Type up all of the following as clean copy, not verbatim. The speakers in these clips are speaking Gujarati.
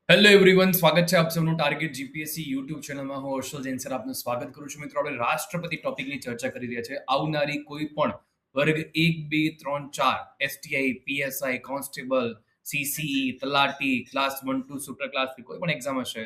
હેલો એવરીવન, સ્વાગત છે આપ સૌનું ટાર્ગેટ જીપીએસસી યુટ્યુબ ચેનલમાં. હું હર્ષલ જૈન સર આપનું સ્વાગત કરું છું. મિત્રો, આપણે રાષ્ટ્રપતિ ટોપિકની ચર્ચા કરી રહ્યા છે. આવનારી કોઈ પણ વર્ગ 1, 2, 3, 4 એસટીઆઈ, પીએસઆઈ, કોન્સ્ટેબલ, સીસીઈ, તલાટી, ક્લાસ 1, 2, સુપર ક્લાસની કોઈ પણ એક્ઝામ હશે,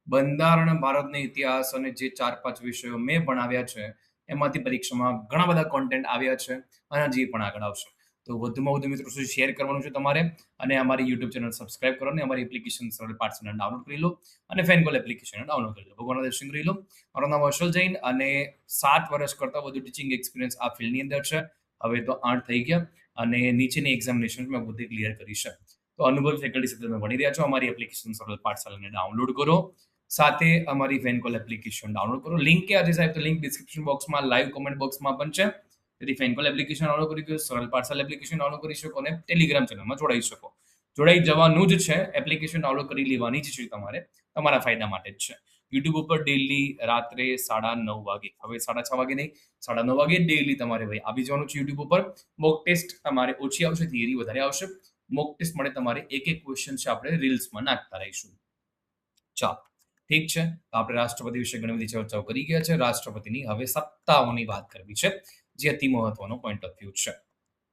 બંધારણ, ભારતનો ઇતિહાસ અને જે 4-5 વિષયો મેં ભણાવ્યા છે એમાંથી પરીક્ષામાં ઘણા બધા કોન્ટેન્ટ આવ્યા છે અને હજી પણ આગળ આવશે. તો વધુમાં વધુ મિત્રો સુધી શેર કરવાનું છે તમારે, અને અમારી યુટ્યુબ ચેનલ સબસ્ક્રાઇબ કરો અને અમારી એપ્લિકેશન સરળ પાઠશાળા ડાઉનલોડ કરી લો અને ફેનકોલ એપ્લિકેશન ડાઉનલોડ કરી લો. ભગવાનના દર્શન કરી લો. મારું નામ હર્ષલ જૈન અને 7 વર્ષ કરતાં વધુ ટીચિંગ એક્સપિરિયન્સ આ ફિલ્ડની અંદર છે. હવે તો 8 થઈ ગયા અને નીચેની એક્ઝામિનેશન મેં બધી ક્લિયર કરી છે. તો અનુભવી ફેકલ્ટી સાથે તમે ભણી રહ્યા છો. અમારી એપ્લિકેશન સરળ પાઠશાળાને ડાઉનલોડ કરો, સાથે અમારી ફેનકોલ એપ્લિકેશન ડાઉનલોડ કરો. લિંક ક્યાં છે સાહેબ? તો લિંક ડિસ્ક્રિપ્શન બોક્સમાં, લાઈવ કોમેન્ટ બોક્સમાં પણ છે. તેથી ફેનકોલ એપ્લિકેશન ડાઉનલોડ કરી શકો, સરળ પાર્સલ એપ્લિકેશન ડાઉનલોડ કરી શકો અને ટેલિગ્રામ ચેનલમાં જોડાઈ શકો. જોડાઈ જવાનું જ છે, એપ્લિકેશન ડાઉનલોડ કરી લેવાની જ છે તમારે, તમારા ફાયદા માટે જ છે. યુટ્યુબ ઉપર ડેલી રાત્રે 9:30 વાગે, હવે 6:30 વાગે નહીં, 9:30 વાગે ડેલી તમારે ભાઈ આવી જવાનું છે યુટ્યુબ ઉપર. મોક ટેસ્ટ તમારે ઓછી આવશે, થિયરી વધારે આવશે. મોક ટેસ્ટ માટે તમારે એક ક્વેશ્ચન છે આપણે રીલ્સમાં નાખતા રહીશું. ચાલો, ઠીક છે. તો આપણે રાષ્ટ્રપતિ વિશે ઘણી બધી ચર્ચાઓ કરી ગયા છે. રાષ્ટ્રપતિની હવે સત્તાઓની વાત કરવી છે, જે અતિ મહત્વનો પોઈન્ટ ઓફ વ્યૂ છે.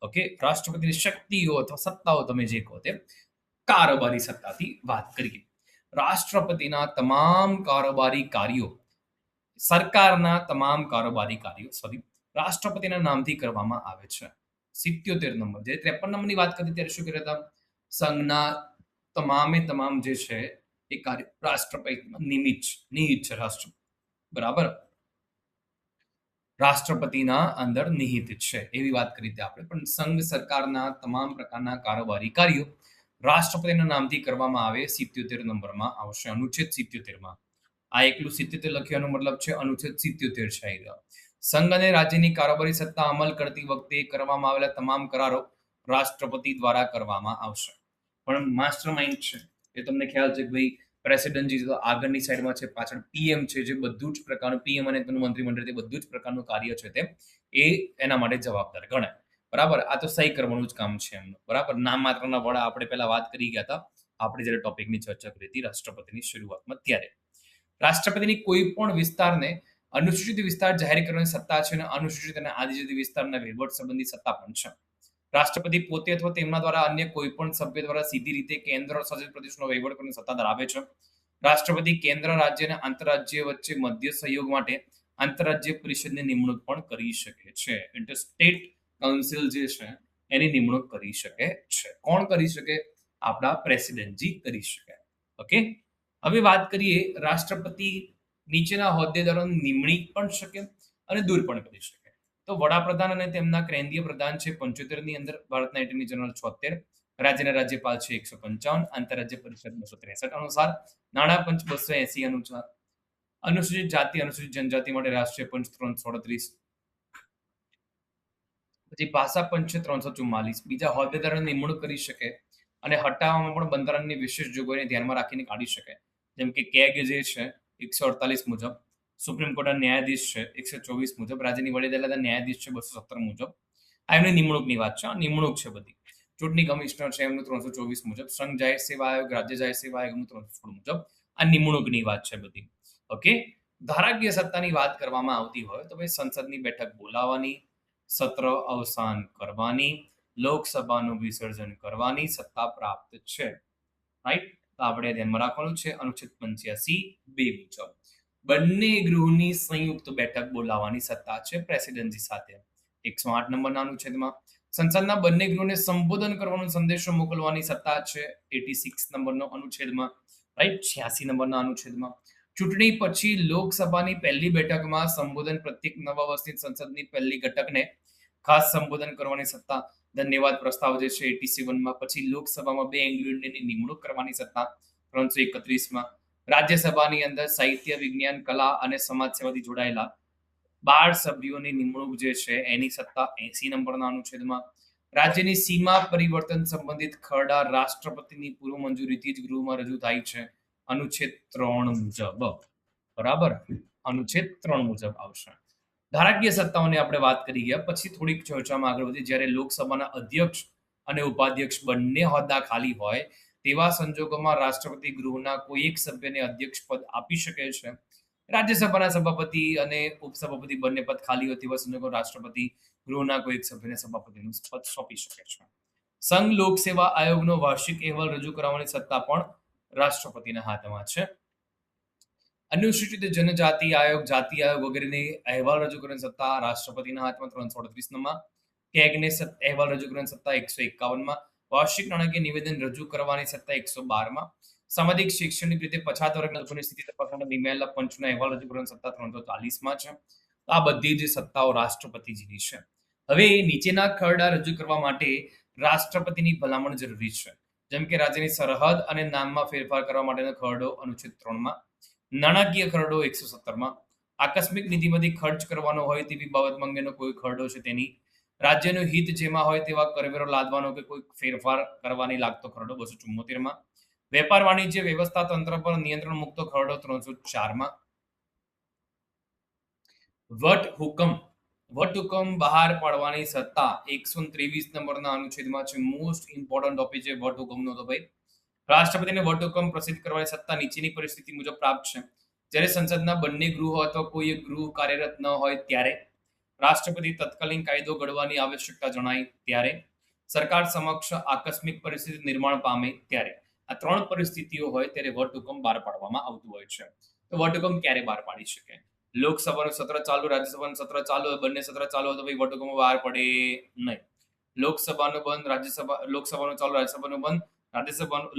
ઓકે, રાષ્ટ્રપતિની શક્તિઓ અથવા સત્તાઓ તમે જે કહો તે કારોબારી સત્તાથી વાત કરીએ. રાષ્ટ્રપતિના તમામ કારોબારી કાર્યો, સરકારના તમામ કારોબારી કાર્યો રાષ્ટ્રપતિના નામથી કરવામાં આવે છે. 77 નંબર, જે 53 નંબરની વાત કરી ત્યારે શું કર્યા હતા? સંઘના તમામે તમામ જે છે એ કાર્ય રાષ્ટ્રપતિમાં નિહિત છે. બરાબર, રાષ્ટ્રપતિના અંદર નિહિત છે એવી વાત કરી હતી આપણે. પણ સંઘ સરકારના તમામ પ્રકારના કારોબારી કાર્યો રાષ્ટ્રપતિના નામથી કરવામાં આવે 77 નંબરમાં આવશે, અનુચ્છેદ 77માં. આ એકલું 77 લખ્યાનો મતલબ છે અનુચ્છેદ 77 છે અહીં. સંઘ અને રાજ્યની કારોબારી સત્તા અમલ કરતી વખતે કરવામાં આવેલા તમામ કરારો રાષ્ટ્રપતિ દ્વારા કરવામાં આવશે. પણ માસ્ટર માઇન્ડ છે એ તમને ખ્યાલ છે કે ભાઈ પ્રેસિડેન્ટજી તો આગળની સાઈડમાં છે, પાછળ પીએમ છે, જે બધું જ પ્રકારનું પીએમ અને તેનું મંત્રીમંડળ, તે બધું જ પ્રકારનું કાર્ય છે તે એ એના માટે જવાબદાર ગણાય. બરાબર, આ તો સહી કરવાનું જ કામ છે એમનું. બરાબર, નામ માત્રના વડા આપણે પહેલા વાત કરી ગયા હતા, આપણે જ્યારે ટોપિકની ચર્ચા કરી હતી રાષ્ટ્રપતિની શરૂઆતમાં ત્યારે. રાષ્ટ્રપતિની કોઈ પણ વિસ્તારને અનુસૂચિત વિસ્તાર જાહેર કરવાની સત્તા છે અને અનુસૂચિત અને આદિજાતિ વિસ્તારના વહીવટ સંબંધી સત્તા પણ છે. રાષ્ટ્રપતિ પોતે અથવા તેમના દ્વારા અન્ય કોઈ પણ સભ્ય દ્વારા સીધી રીતે કેન્દ્ર શાસિત પ્રદેશનો વહીવટ કરવાની સત્તા ધરાવે છે. રાષ્ટ્રપતિ કેન્દ્ર, રાજ્ય અને આંતરરાજ્ય વચ્ચે મધ્ય સહયોગ માટે આંતરરાજ્ય પરિષદની નિમણૂક પણ કરી શકે છે. એટલે સ્ટેટ કાઉન્સિલ જે છે એની નિમણૂક કરી શકે છે. કોણ કરી શકે? આપણા પ્રેસિડેન્ટજી કરી શકે. ઓકે, હવે વાત કરીએ રાષ્ટ્રપતિ નીચેના હોદ્દેદારોની નિમણૂક પણ શકે અને દૂર પણ કરી શકે. તો વડાપ્રધાન અને તેમના કેન્દ્રીય પ્રધાન છે 75 ની અંદર, ભારતના એટર્ની જનરલ 76, રાજ્યના રાજ્યપાલ છે 155, આંતરરાજ્ય પરિષદ 263 અનુસાર, નાણાં પંચ 280 અનુસાર, અનુસૂચિત જાતિ અનુસૂચિત જનજાતિ માટે રાષ્ટ્રીય પંચ 338, પછી ભાષા પંચ છે 344. બીજા હોદ્દેદારોની નિમણૂક કરી શકે અને હટાવવામાં પણ બંધારણની વિશેષ જોગવાઈને ધ્યાનમાં રાખીને કાઢી શકે. જેમ કે કેગ જે છે 148 મુજબ, સુપ્રીમ કોર્ટના ન્યાયાધીશ છે 124 મુજબ, રાજ્યની વડી અદાલતના ન્યાયાધીશ છે 217 મુજબ. આ એમની નિમણૂકની વાત છે. આ નિમણૂક છે બધી. ચૂંટણી કમિશનર છે એમનું 324 મુજબ, સંઘ જાહેર સેવા આયોગ, રાજ્ય જાહેર સેવા આયોગનું 316 મુજબ. આ નિમણૂકની વાત છે બધી. ઓકે, ધારાકીય સત્તાની વાત કરવામાં આવતી હોય તો ભાઈ સંસદની બેઠક બોલાવવાની, સત્ર અવસાન કરવાની, લોકસભાનું વિસર્જન કરવાની સત્તા પ્રાપ્ત છે. રાઈટ, તો આપણે ધ્યાનમાં રાખવાનું છે અનુચ્છેદ 85(2) મુજબ. બંને ગૃહની સંયુક્ત બેઠક બોલાવવાની સત્તા છે પ્રેસિડેન્સી સાથે. 108 નંબરના અનુચ્છેદમાં સંસદના બંને ગૃહોને સંબોધન કરવાનો સંદેશો મોકલવાની સત્તા છે 86 નંબરનો અનુચ્છેદમાં. રાઈટ, 86 નંબરના અનુચ્છેદમાં ચૂંટણી પછી લોકસભાની પહેલી બેઠકમાં સંબોધન પ્રત્યેક નવા વર્ષની સંસદની પહેલી ઘટકને ખાસ સંબોધન કરવાની સત્તા. ધન્યવાદ પ્રસ્તાવ જે છે 87માં. પછી લોકસભામાં 2 ઇંગ્લેન્ડની નિમણૂક કરવાની સત્તા 331માં. રાજ્યસભાની અંદર સાહિત્ય, વિજ્ઞાન, કલા અને સમાજ સેવાથી જોડાયેલા 12 સભ્યોની નિમણૂક જે છે એની સત્તા 80 નંબરના અનુચ્છેદમાં. રાજ્યની સીમા પરિવર્તન સંબંધિત ખરડા રાષ્ટ્રપતિની પૂર્વ મંજૂરીથી જ ગૃહમાં રજૂ થાય છે અનુચ્છેદ 3 મુજબ. બરાબર, અનુચ્છેદ 3 મુજબ આવશે. ધારાકીય સત્તાઓની આપણે વાત કરી ગયા. પછી થોડીક ચર્ચામાં આગળ વધી. જ્યારે લોકસભાના અધ્યક્ષ અને ઉપાધ્યક્ષ બંને હોદ્દા ખાલી હોય તેવા સંજોગોમાં રાષ્ટ્રપતિ ગૃહના કોઈ એક સભ્યને અધ્યક્ષ પદ આપી શકે છે. રાજ્યસભાના સભાપતિ અને ઉપસભાપતિ બંને પદ ખાલી હોય તેવા સંજોગો રાષ્ટ્રપતિ ગૃહના કોઈ એક સભ્યને સભાપતિનું પદ સોંપી શકે છે. સંઘ લોક સેવા આયોગનો વાર્ષિક અહેવાલ રજૂ કરવાની સત્તા પણ રાષ્ટ્રપતિના હાથમાં છે. અનુસૂચિત જનજાતિ આયોગ, જાતિ આયોગ વગેરેની અહેવાલ રજૂ કરવાની સત્તા રાષ્ટ્રપતિના હાથમાં 338 કેગને અહેવાલ રજૂ કરવાની સત્તા 151, વાર્ષિક નાણાકીય નિવેદન રજૂ કરવાની સત્તા 112, સામાજિક શૈક્ષણિક રીતે પછાત વર્ગના લોકોની સ્થિતિ તપાસવાના નિમાયેલા પંચનો અહેવાલ રજૂ કરવાની સત્તા 340 છે. આ બધી જ સત્તાઓ રાષ્ટ્રપતિજીની છે. હવે નીચેના ખરડા રજૂ કરવા માટે રાષ્ટ્રપતિની ભલામણ જરૂરી છે. જેમ કે રાજ્યની સરહદ અને નામમાં ફેરફાર કરવા માટેનો ખરડો અનુચ્છેદ 3માં, નાણાકીય ખરડો 117માં, આકસ્મિક નિધિમાંથી ખર્ચ કરવાનો હોય તેવી બાબત અંગેનો કોઈ ખરડો છે તેની, રાજ્યનું હિત જેમાં હોય તેવા કરવેરો લાદવાનો કે કોઈ ફેરફાર કરવાની લાગતો ખરડો 274માં, વેપાર વાણિજ્ય વ્યવસ્થા તંત્ર પર નિયંત્રણ મુક્તો ખરડો 304માં, વટહુકમ બહાર પાડવાની સત્તા 123 નંબરના અનુચ્છેદમાં છે. મોસ્ટ ઇમ્પોર્ટન્ટ ટોપિક છે વટહુકમનો. તો ભાઈ રાષ્ટ્રપતિને વટહુકમ પ્રસિદ્ધ કરવાની સત્તા નીચેની પરિસ્થિતિ મુજબ પ્રાપ્ત છે. જ્યારે સંસદના બંને ગૃહો અથવા કોઈ એક ગૃહ કાર્યરત ન હોય ત્યારે, રાષ્ટ્રપતિ તત્કાલીન કાયદો ઘડવાની આવશ્યકતા જણાય ત્યારે, સરકાર સમક્ષ આકસ્મિક પરિસ્થિતિ નિર્માણ પામે ત્યારે, આ 3 પરિસ્થિતિઓ હોય ત્યારે વટહુકમ બહાર પાડવામાં આવતું હોય છે. તો વટહુકમ ક્યારે બહાર પાડી શકે? લોકસભાનું સત્ર ચાલુ, રાજ્યસભાનું સત્ર ચાલુ, બંને સત્ર ચાલુ હોય તો ભાઈ વટહુકમ બહાર પડે નહીં. લોકસભાનું બંધ, લોકસભાનું ચાલુ, રાજ્યસભાનું બંધ,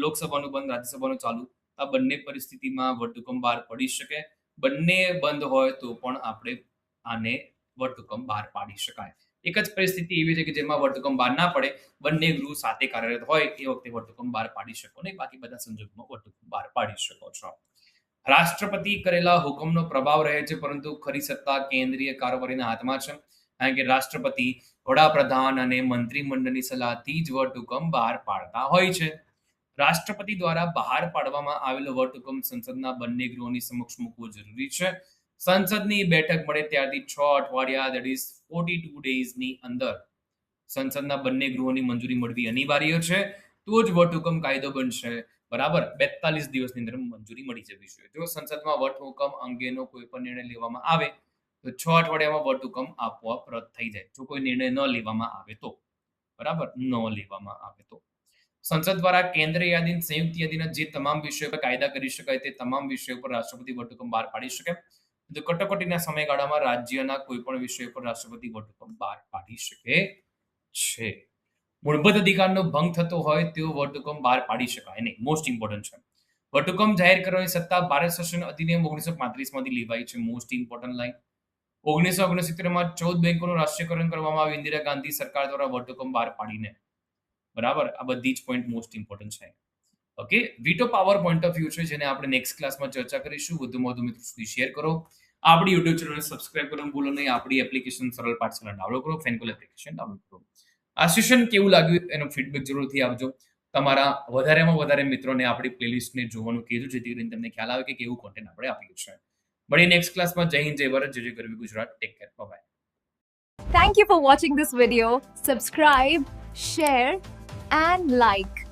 લોકસભાનું બંધ, રાજ્યસભાનું ચાલુ, આ બંને પરિસ્થિતિમાં વટહુકમ બહાર પડી શકે. બંને બંધ હોય તો પણ આપણે આને વટહુકમ બહાર પાડી શકાય. એક જ પરિસ્થિતિ એવી છે કે જેમાં વટહુકમ બહાર ના પડે, બંને ગૃહ સાથે કાર્યરત હોય, એ વખતે વટહુકમ બહાર પાડી શકો નહીં. બાકી બધા સંજોગોમાં વટહુકમ બહાર પાડી શકો છો. રાષ્ટ્રપતિ કરેલા હુકમનો પ્રભાવ રહે છે, પરંતુ ખરી સત્તા કેન્દ્રીય કારોબારીના હાથમાં છે. કારણ કે રાષ્ટ્રપતિ વડાપ્રધાન અને મંત્રીમંડળની સલાહથી જ વટહુકમ બહાર પાડતા હોય છે. રાષ્ટ્રપતિ દ્વારા બહાર પાડવામાં આવેલો વટહુકમ સંસદના બંને ગૃહોની સમક્ષ મૂકવો જરૂરી છે. સંસદની બેઠક મળે ત્યારથી 6 અઠવાડિયા, that is 42 ડેઝની અંદર સંસદના બંને ગૃહોની મંજૂરી મળવી અનિવાર્ય છે. તો જ વટહુકમ કાયદો બનશે. બરાબર, 42 દિવસની અંદર મંજૂરી મળી જવી જોઈએ. જો સંસદમાં વટહુકમ અંગેનો કોઈ પણ નિર્ણય લેવામાં આવે તો 6 અઠવાડિયામાં વટહુકમ આપોઆપ રદ થઈ જાય. જો કોઈ નિર્ણય ન લેવામાં આવે તો, બરાબર, ન લેવામાં આવે તો. સંસદ દ્વારા કેન્દ્ર યાદી, સંયુક્ત યાદીના જે તમામ વિષયો પર કાયદા કરી શકાય તે તમામ વિષયો પર રાષ્ટ્રપતિ વટહુકમ બહાર પાડી શકે. તો કટોકટીના સમયગાળામાં રાજ્યના કોઈ પણ વિષય પર રાષ્ટ્રપતિ વટહુકમ બહાર પાડી શકે છે. મૂળભૂત અધિકારનો ભંગ થતો હોય તેવો વટહુકમ બહાર પાડી શકાય નહીં. મોસ્ટ ઇમ્પોર્ટન્ટ છે. વટહુકમ જાહેર કરવાની સત્તા ભારત શાસન અધિનિયમ 1935માંથી લેવાઈ છે. Most important line. 1969માં 14 બેંકોનું રાષ્ટ્રીયકરણ કરવામાં આવ્યું ઇન્દિરા ગાંધી સરકાર દ્વારા વટહુકમ બહાર પાડીને. બરાબર, આ બધી જ પોઈન્ટ મોસ્ટ ઇમ્પોર્ટન્ટ છે. Okay, veto power point of view છે, જેને આપણે નેક્સ્ટ ક્લાસમાં ચર્ચા કરીશું. વધુમાં વધુ મિત્રો સુધી શેર કરો. આપણી યુટ્યુબ ચેનલને સબસ્ક્રાઇબ કરવાનું ભૂલો નહીં. આપણી એપ્લિકેશન સરળ પાઠશાળા ડાઉનલોડ કરો, ફેનકોલ એપ્લિકેશન ડાઉનલોડ કરો. આ સેશન કેવું લાગ્યું એનો ફીડબેક જરૂરથી આપજો. તમારા વધારેમાં વધારે મિત્રોને આપણી પ્લેલિસ્ટને જોવાનું કહેજો, જેથી કરીને તમને ખ્યાલ આવે કે કેવું કોન્ટેન્ટ આપણે આપ્યું છે. મળીએ નેક્સ્ટ ક્લાસમાં. જય હિન્દ, જય ભારત, જય જય ગરવી Gujarat. Take care, bye. Thank you for watching this video. Subscribe, share and like.